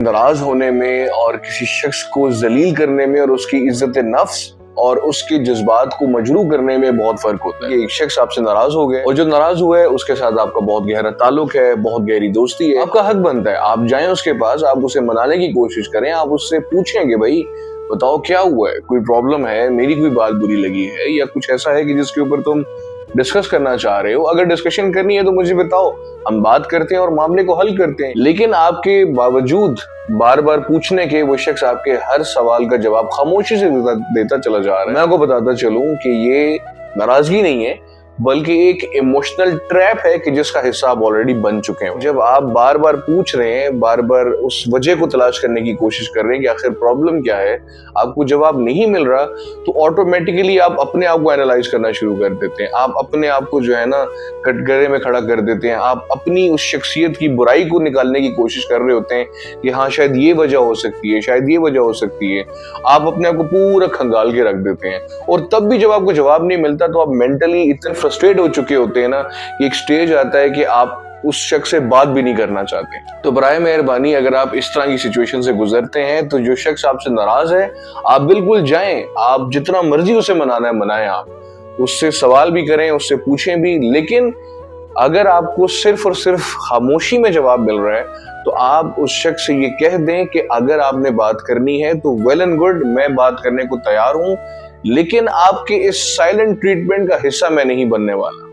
नाराज होने में और किसी शख्स को जलील करने में और उसकी इज्जत नफ्स और उसके जज्बात को मजरू करने में बहुत फर्क होता है। एक शख्स आपसे नाराज हो गया और जो नाराज हुआ है उसके साथ आपका बहुत गहरा ताल्लुक है, बहुत गहरी दोस्ती है, आपका हक बनता है आप जाएं उसके पास, आप उसे मनाने की कोशिश करें, आप उससे पूछें कि भाई बताओ क्या हुआ है, कोई प्रॉब्लम है, मेरी कोई बात बुरी लगी है या कुछ ऐसा है कि जिसके ऊपर तुम डिस्कस करना चाह रहे हो। अगर डिस्कशन करनी है तो मुझे बताओ, हम बात करते हैं और मामले को हल करते हैं। लेकिन आपके बावजूद बार बार पूछने के वो शख्स आपके हर सवाल का जवाब खामोशी से देता चला जा रहा है। मैं आपको बताता चलूं कि ये नाराजगी नहीं है बल्कि एक इमोशनल ट्रैप है कि जिसका हिस्सा आप ऑलरेडी बन चुके हैं। जब आप बार बार पूछ रहे हैं, बार बार उस वजह को तलाश करने की कोशिश कर रहे हैं कि आखिर प्रॉब्लम क्या है, आपको जवाब नहीं मिल रहा तो ऑटोमेटिकली आप अपने आप को एनालाइज करना शुरू कर देते हैं। आप अपने आप को जो है ना कटघरे में खड़ा कर देते हैं। आप अपनी उस शख्सियत की बुराई को निकालने की कोशिश कर रहे होते हैं कि हाँ शायद ये वजह हो सकती है, शायद ये वजह हो सकती है। आप अपने आप को पूरा खंगाल के रख देते हैं और तब भी जब आपको जवाब नहीं मिलता तो आप मेंटली इतने फ्रस्ट्रेट हो चुके होते हैं ना कि एक स्टेज आता है कि आप उस शख्स से बात भी नहीं करना चाहते। तो बराए मेहरबानी अगर आप इस तरह की सिचुएशन से गुजरते हैं तो जो शख्स आपसे नाराज है आप बिल्कुल जाएं, आप जितना मर्जी उसे मनाना है मनाएं, आप उससे सवाल भी करें, उससे पूछें भी। लेकिन अगर आपको सिर्फ और सिर्फ खामोशी में जवाब मिल रहा है तो आप उस शख्स से ये कह दें कि अगर आपने बात करनी है तो वेल एंड गुड, मैं बात करने को तैयार हूं, लेकिन आपके इस साइलेंट ट्रीटमेंट का हिस्सा मैं नहीं बनने वाला।